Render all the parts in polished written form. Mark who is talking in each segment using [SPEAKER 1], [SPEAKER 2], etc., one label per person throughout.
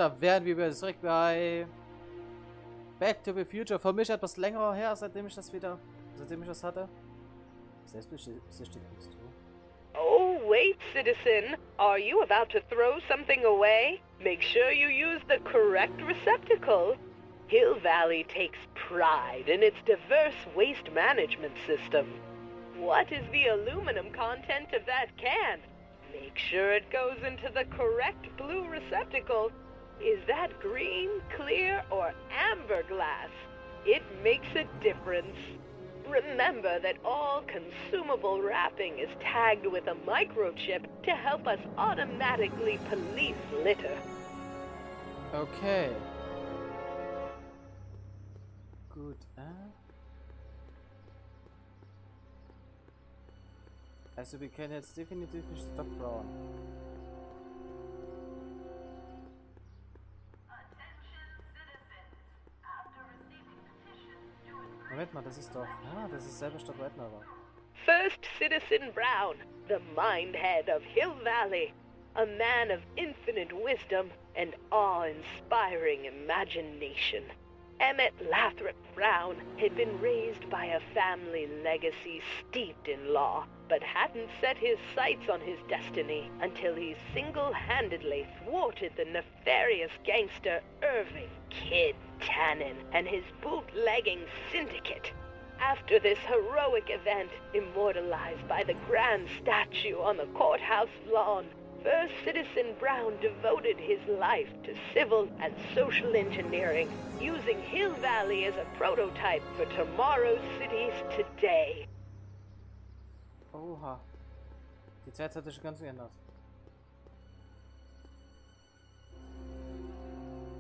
[SPEAKER 1] da wären wir wieder zurück bei Back to the Future. Für mich etwas länger her, seitdem ich das hatte. Selbstbesichtigt bist du.
[SPEAKER 2] Oh, wait, citizen. Are you about to throw something away? Make sure you use the correct receptacle. Hill Valley takes pride in its diverse waste management system. What is the aluminum content of that can? Make sure it goes into the correct blue receptacle. Is that green, clear, or amber glass? It makes a difference. Remember that all consumable wrapping is tagged with a microchip to help us automatically police litter.
[SPEAKER 1] Okay. Gut, Also wir können jetzt definitiv nicht Stock bauen. Moment mal, das ist doch... Ah, das ist selber Stadt Redner.
[SPEAKER 2] First Citizen Brown, the mindhead of Hill Valley. A man of infinite wisdom and awe-inspiring imagination. Emmett Lathrop Brown had been raised by a family legacy steeped in law, but hadn't set his sights on his destiny until he single-handedly thwarted the nefarious gangster Irving Kid Tannen and his bootlegging syndicate. After this heroic event, immortalized by the grand statue on the courthouse lawn, First Citizen Brown devoted his life to civil and social engineering, using Hill Valley as a prototype for tomorrow's cities today.
[SPEAKER 1] Oha. Die Zeit hat sich ganz geändert.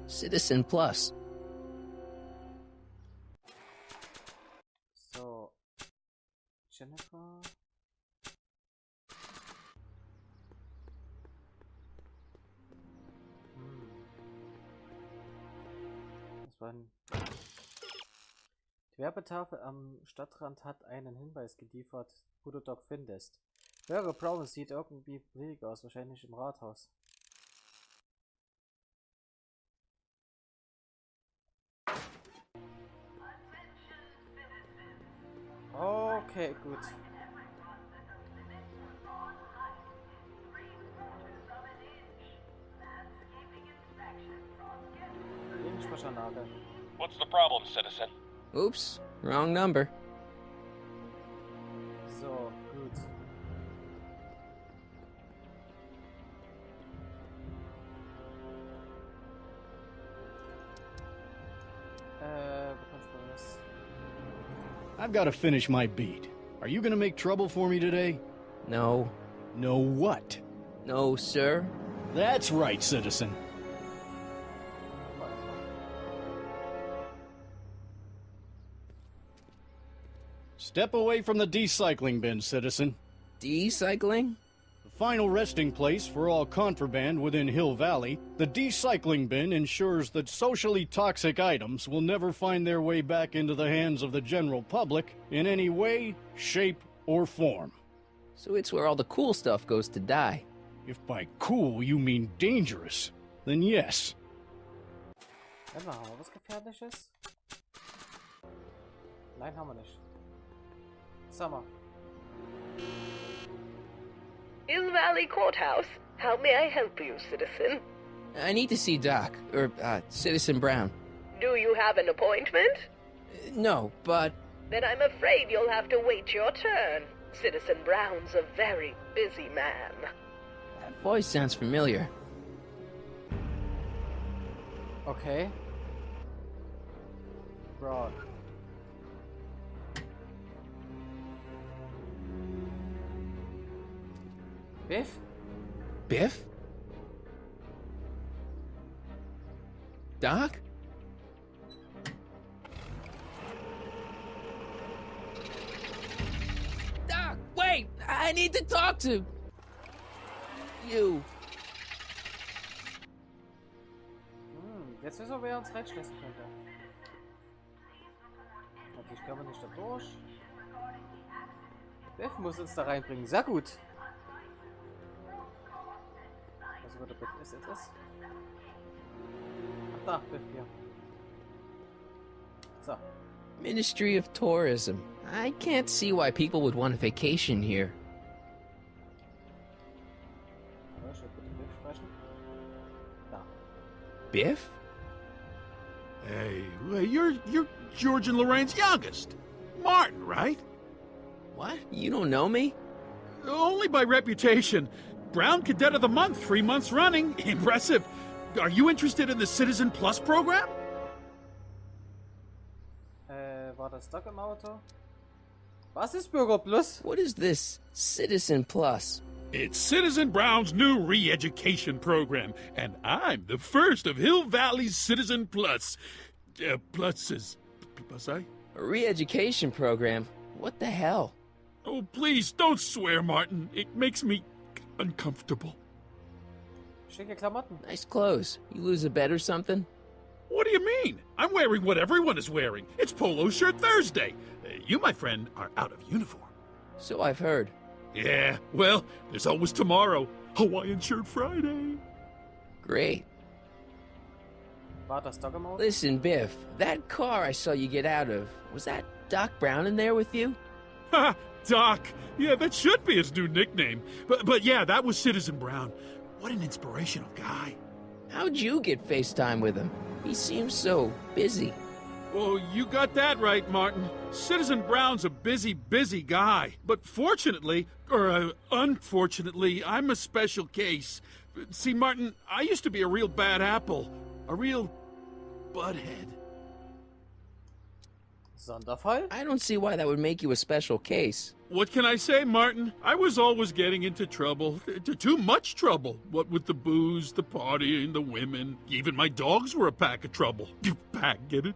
[SPEAKER 3] Citizen Plus.
[SPEAKER 1] So. Jennifer. Das war ein... Die Werbetafel am Stadtrand hat einen Hinweis geliefert, wo du Doc findest. Bürger Brown sieht irgendwie billig aus, wahrscheinlich im Rathaus. Okay, gut.
[SPEAKER 4] What's the problem, citizen?
[SPEAKER 3] Oops, wrong number.
[SPEAKER 1] So, gut.
[SPEAKER 5] I've got to finish my beat. Are you gonna make trouble for me today?
[SPEAKER 3] No.
[SPEAKER 5] No what?
[SPEAKER 3] No, sir.
[SPEAKER 5] That's right, citizen. Step away from the decycling bin, citizen.
[SPEAKER 3] Decycling?
[SPEAKER 5] The final resting place for all contraband within Hill Valley, the decycling bin ensures that socially toxic items will never find their way back into the hands of the general public in any way, shape, or form.
[SPEAKER 3] So it's where all the cool stuff goes to die.
[SPEAKER 5] If by cool you mean dangerous, then yes.
[SPEAKER 1] Haben wir was Gefährliches? Nein, haben wir nicht. Summer.
[SPEAKER 2] Hill Valley Courthouse. How may I help you, citizen?
[SPEAKER 3] I need to see Doc, or, Citizen Brown.
[SPEAKER 2] Do you have an appointment?
[SPEAKER 3] No, but...
[SPEAKER 2] Then I'm afraid you'll have to wait your turn. Citizen Brown's a very busy man.
[SPEAKER 3] That voice sounds familiar.
[SPEAKER 1] Okay. Broad. Biff?
[SPEAKER 3] Biff? Doc? Doc, wait! I need to talk to... you.
[SPEAKER 1] Jetzt wissen wir, wer uns reinschließen könnte. Natürlich kann man nicht da durch. Biff muss uns da reinbringen. Sehr gut. Also, wo der Biff ist jetzt ist. Da, Biff hier. So.
[SPEAKER 3] Ministry of Tourism. I can't see why people would want a vacation here.
[SPEAKER 1] Ja, ich will bitte Biff sprechen. Da.
[SPEAKER 3] Biff?
[SPEAKER 4] Hey, you're George and Lorraine's youngest. Martin, right?
[SPEAKER 3] What? You don't know me?
[SPEAKER 4] Only by reputation. Brown Cadet of the Month, 3 months running. Impressive. Are you interested in the Citizen Plus program?
[SPEAKER 1] War das Doc im Auto? Was ist Bürger Plus?
[SPEAKER 3] What is this Citizen Plus?
[SPEAKER 4] It's Citizen Brown's new re-education program, and I'm the first of Hill Valley's Citizen Plus. Plus is... Plus I?
[SPEAKER 3] A re-education program? What the hell?
[SPEAKER 4] Oh, please, don't swear, Martin. It makes me uncomfortable.
[SPEAKER 1] Schicke Klamotten.
[SPEAKER 3] Nice clothes. You lose a bet or something?
[SPEAKER 4] What do you mean? I'm wearing what everyone is wearing. It's Polo Shirt Thursday. You, my friend, are out of uniform.
[SPEAKER 3] So I've heard.
[SPEAKER 4] Yeah, well, there's always tomorrow. Hawaiian Shirt Friday.
[SPEAKER 3] Great.
[SPEAKER 1] War das Doc im Auto?
[SPEAKER 3] Listen, Biff, that car I saw you get out of, was that Doc Brown in there with you?
[SPEAKER 4] Ha! Doc. Yeah, that should be his new nickname. But yeah, that was Citizen Brown. What an inspirational guy.
[SPEAKER 3] How'd you get FaceTime with him? He seems so busy.
[SPEAKER 4] Oh, you got that right, Martin. Citizen Brown's a busy guy. But fortunately, or unfortunately, I'm a special case. See, Martin, I used to be a real bad apple. A real butthead.
[SPEAKER 1] Sonderfall?
[SPEAKER 3] I don't see why that would make you a special case.
[SPEAKER 4] What can I say, Martin? I was always getting into trouble. Too much trouble. What with the booze, the partying, the women. Even my dogs were a pack of trouble. Pack, get it?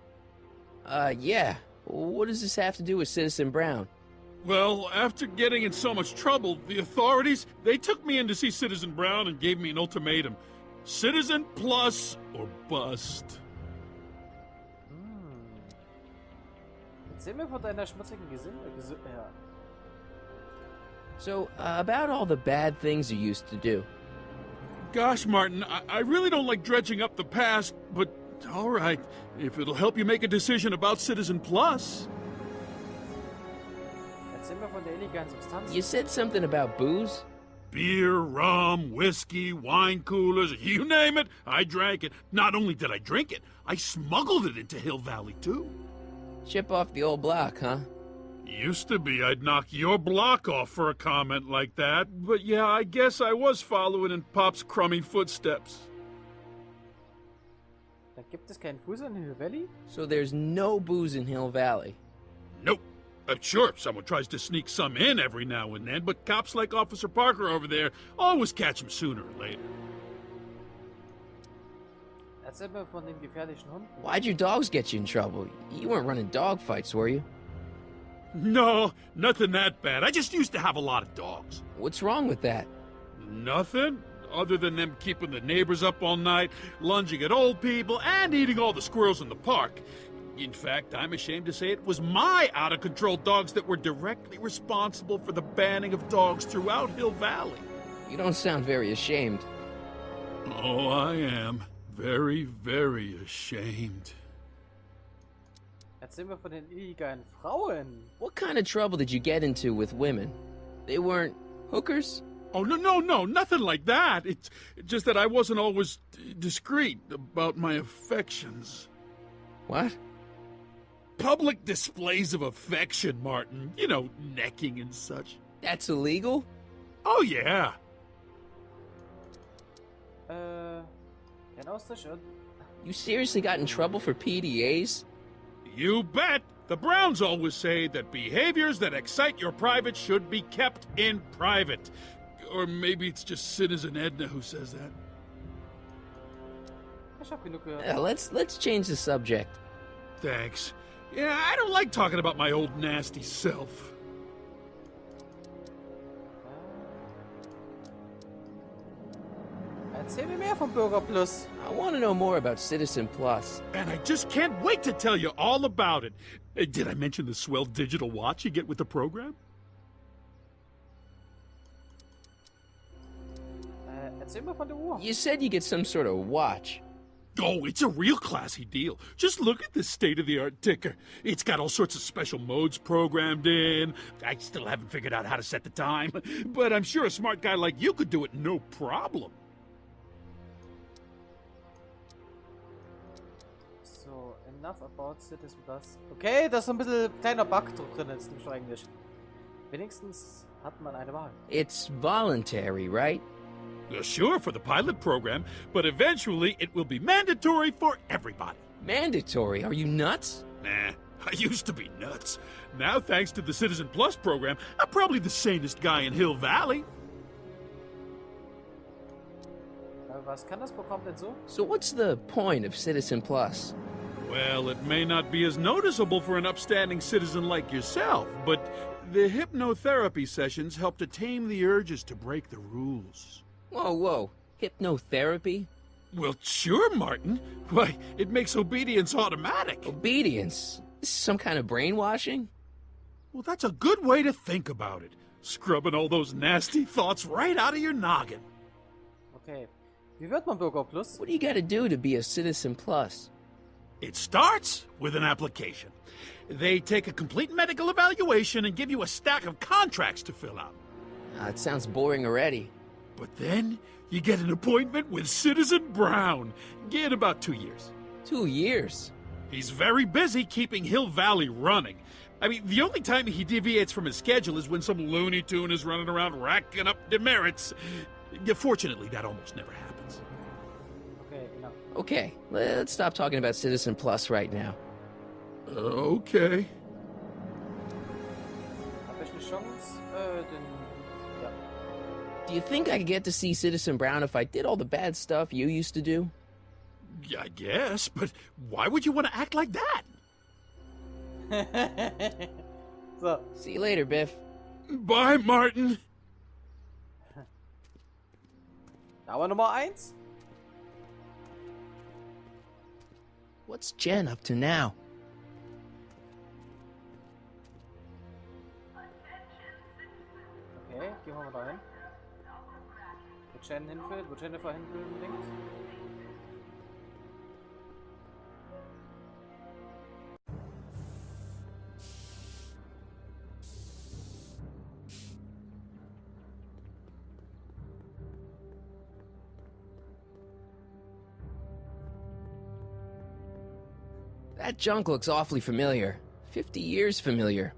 [SPEAKER 3] Yeah. What does this have to do with Citizen Brown?
[SPEAKER 4] Well, after getting in so much trouble, the authorities, they took me in to see Citizen Brown and gave me an ultimatum. Citizen Plus or bust.
[SPEAKER 1] Erzähl mir von deiner schmutzigen ja.
[SPEAKER 3] So, about all the bad things you used to do.
[SPEAKER 4] Gosh, Martin, I really don't like dredging up the past, but all right, if it'll help you make a decision about Citizen Plus.
[SPEAKER 1] Erzähl mir von der illegalen Substanz.
[SPEAKER 3] You said something about booze?
[SPEAKER 4] Beer, rum, whiskey, wine coolers, you name it, I drank it. Not only did I drink it, I smuggled it into Hill Valley, too.
[SPEAKER 3] Chip off the old block, huh?
[SPEAKER 4] Used to be I'd knock your block off for a comment like that, but yeah, I guess I was following in Pop's crummy footsteps.
[SPEAKER 1] Da gibt es keinen Fuß in Hill Valley?
[SPEAKER 3] So there's no booze in Hill Valley?
[SPEAKER 4] Nope. Sure, someone tries to sneak some in every now and then, but cops like Officer Parker over there always catch him sooner or later.
[SPEAKER 1] Erzähl mir von den gefährlichen Hunden.
[SPEAKER 3] Why'd your dogs get you in trouble? You weren't running dog fights, were you?
[SPEAKER 4] No, nothing that bad. I just used to have a lot of dogs.
[SPEAKER 3] What's wrong with that?
[SPEAKER 4] Nothing, other than them keeping the neighbors up all night, lunging at old people, and eating all the squirrels in the park. In fact, I'm ashamed to say it was my out-of-control dogs that were directly responsible for the banning of dogs throughout Hill Valley.
[SPEAKER 3] You don't sound very ashamed.
[SPEAKER 4] Oh, I am. Very, very ashamed.
[SPEAKER 1] Erzähl mir von den illegalen Frauen.
[SPEAKER 3] What kind of trouble did you get into with women? They weren't hookers?
[SPEAKER 4] Oh, no, nothing like that. It's just that I wasn't always discreet about my affections.
[SPEAKER 3] What?
[SPEAKER 4] Public displays of affection, Martin. You know, necking and such.
[SPEAKER 3] That's illegal?
[SPEAKER 4] Oh, yeah.
[SPEAKER 1] Kein Austausch und...
[SPEAKER 3] You seriously got in trouble for PDAs?
[SPEAKER 4] You bet. The Browns always say that behaviors that excite your private should be kept in private. Or maybe it's just Citizen Edna who says that.
[SPEAKER 1] Ich hab genug gehört.
[SPEAKER 3] Yeah, let's change the subject.
[SPEAKER 4] Thanks. Yeah, I don't like talking about my old nasty self.
[SPEAKER 1] Erzähl mir mehr vom Bürger Plus.
[SPEAKER 3] I want to know more about Citizen Plus.
[SPEAKER 4] And I just can't wait to tell you all about it. Did I mention the swell digital watch you get with the program?
[SPEAKER 1] Erzähl mir von der Uhr.
[SPEAKER 3] You said you get some sort of watch.
[SPEAKER 4] Oh, it's a real classy deal. Just look at this state-of-the-art ticker. It's got all sorts of special modes programmed in. I still haven't figured out how to set the time, but I'm sure a smart guy like you could do it no problem.
[SPEAKER 1] So, enough about Citizen Plus. Okay, da ist so ein bisschen kleiner Bug drin jetzt im Englisch. Wenigstens hat man eine Wahl.
[SPEAKER 3] It's voluntary, right?
[SPEAKER 4] Sure, for the pilot program, but eventually it will be mandatory for everybody.
[SPEAKER 3] Mandatory? Are you nuts?
[SPEAKER 4] Nah, I used to be nuts. Now, thanks to the Citizen Plus program, I'm probably the sanest guy in Hill Valley.
[SPEAKER 1] Was kann das Programm denn so?
[SPEAKER 3] So what's the point of Citizen Plus?
[SPEAKER 4] Well, it may not be as noticeable for an upstanding citizen like yourself, but the hypnotherapy sessions help to tame the urges to break the rules.
[SPEAKER 3] Whoa, whoa. Hypnotherapy?
[SPEAKER 4] Well, sure, Martin. Why, it makes obedience automatic.
[SPEAKER 3] Obedience? This is some kind of brainwashing?
[SPEAKER 4] Well, that's a good way to think about it. Scrubbing all those nasty thoughts right out of your noggin.
[SPEAKER 1] Okay. Wie wird man Bürger Plus?
[SPEAKER 3] What do you gotta do to be a Citizen Plus?
[SPEAKER 4] It starts with an application. They take a complete medical evaluation and give you a stack of contracts to fill out.
[SPEAKER 3] It sounds boring already.
[SPEAKER 4] But then, you get an appointment with Citizen Brown. In about 2 years.
[SPEAKER 3] 2 years?
[SPEAKER 4] He's very busy keeping Hill Valley running. I mean, the only time he deviates from his schedule is when some Looney Tune is running around racking up demerits. Fortunately, that almost never happens.
[SPEAKER 1] Okay, enough.
[SPEAKER 3] Okay, let's stop talking about Citizen Plus right now.
[SPEAKER 4] Okay.
[SPEAKER 1] Hab ich eine Chance? Ja.
[SPEAKER 3] Do you think I could get to see Citizen Brown if I did all the bad stuff you used to do?
[SPEAKER 4] I guess, but why would you want to act like that?
[SPEAKER 1] So.
[SPEAKER 3] See you later, Biff.
[SPEAKER 4] Bye, Martin.
[SPEAKER 1] Aber Nummer 1?
[SPEAKER 3] What's Jen up to now?
[SPEAKER 1] Okay, gehen wir mal dahin. Wo Jen hinführt, wo Jennifer hinführt unbedingt.
[SPEAKER 3] That junk looks awfully familiar. 50 years familiar.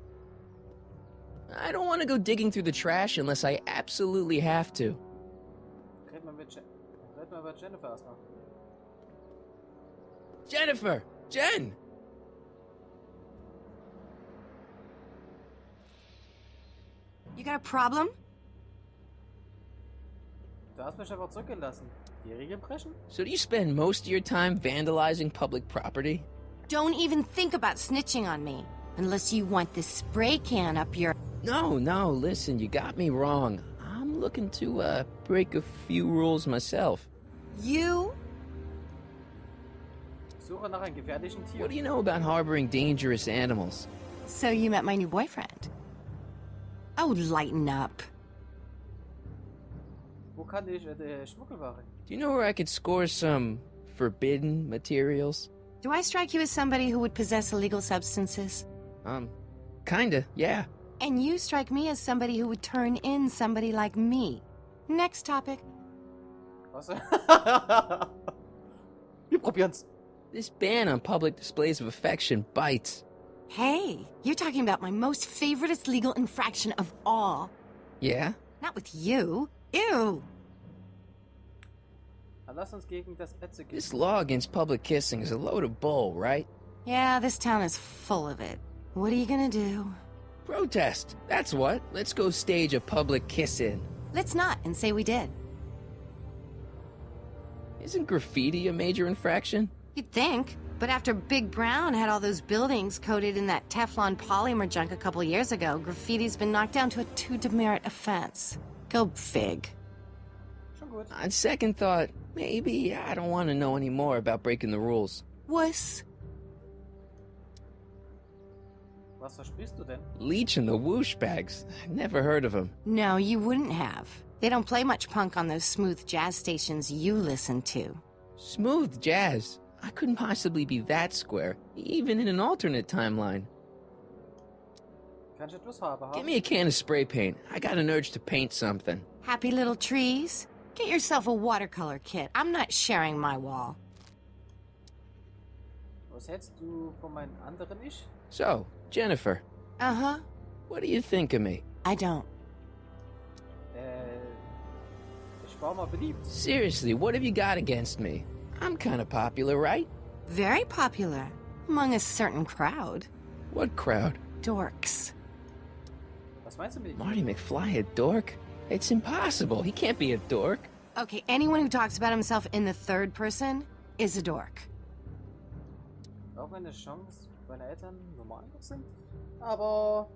[SPEAKER 3] I don't want to go digging through the trash unless I absolutely have to.
[SPEAKER 1] Red mal über Jennifer erstmal.
[SPEAKER 3] Jennifer! Jen!
[SPEAKER 6] You got a problem?
[SPEAKER 1] Du hast mich einfach zurückgelassen. Die Regeln brechen?
[SPEAKER 3] So do you spend most of your time vandalizing public property?
[SPEAKER 6] Don't even think about snitching on me. Unless you want this spray can up your...
[SPEAKER 3] No, listen, you got me wrong. I'm looking to, break a few rules myself.
[SPEAKER 6] You?
[SPEAKER 1] Suche nach einem gefährlichen Tier.
[SPEAKER 3] What do you know about harboring dangerous animals?
[SPEAKER 6] So you met my new boyfriend. Oh, lighten up.
[SPEAKER 1] Wo kann ich Schmuggelware?
[SPEAKER 3] Do you know where I could score some forbidden materials?
[SPEAKER 6] Do I strike you as somebody who would possess illegal substances?
[SPEAKER 3] Kinda, yeah.
[SPEAKER 6] And you strike me as somebody who would turn in somebody like me. Next topic.
[SPEAKER 1] Was? Wir probieren's.
[SPEAKER 3] This ban on public displays of affection bites.
[SPEAKER 6] Hey, you're talking about my most favoriteest legal infraction of all.
[SPEAKER 3] Yeah?
[SPEAKER 6] Not with you. Ew.
[SPEAKER 1] Lass uns gegen das Ätze gehen.
[SPEAKER 3] This law against public kissing is a load of bull, right?
[SPEAKER 6] Yeah, this town is full of it. What are you gonna do?
[SPEAKER 3] Protest! That's what. Let's go stage a public kiss-in.
[SPEAKER 6] Let's not and say we did.
[SPEAKER 3] Isn't graffiti a major infraction?
[SPEAKER 6] You'd think. But after Big Brown had all those buildings coated in that Teflon polymer junk a couple years ago, graffiti's been knocked down to a 2 demerit offense. Go fig.
[SPEAKER 1] Schon gut.
[SPEAKER 3] On second thought, maybe I don't want to know any more about breaking the rules.
[SPEAKER 6] Wuss.
[SPEAKER 1] Was versprichst du denn?
[SPEAKER 3] Leech and the Whoosh Bags. Never heard of them.
[SPEAKER 6] No, you wouldn't have. They don't play much punk on those smooth jazz stations you listen to.
[SPEAKER 3] Smooth jazz. I couldn't possibly be that square, even in an alternate timeline.
[SPEAKER 1] Kann ich etwas Farbe haben?
[SPEAKER 3] Give me a can of spray paint. I got an urge to paint something.
[SPEAKER 6] Happy little trees? Get yourself a watercolor kit. I'm not sharing my wall.
[SPEAKER 1] Was hältst du von meinem anderen Ich?
[SPEAKER 3] So, Jennifer,
[SPEAKER 6] Uh-huh.
[SPEAKER 3] what do you think of me?
[SPEAKER 6] I don't.
[SPEAKER 1] Ich war mal beliebt.
[SPEAKER 3] Seriously, what have you got against me? I'm kind of popular, right?
[SPEAKER 6] Very popular. Among a certain crowd.
[SPEAKER 3] What crowd?
[SPEAKER 6] Dorks.
[SPEAKER 1] Was meinst du mit
[SPEAKER 3] Marty McFly a dork? It's impossible. He can't be a dork.
[SPEAKER 6] Okay, anyone who talks about himself in the third person is a dork.
[SPEAKER 1] Auch eine Chance, meine Eltern normal sind? Aber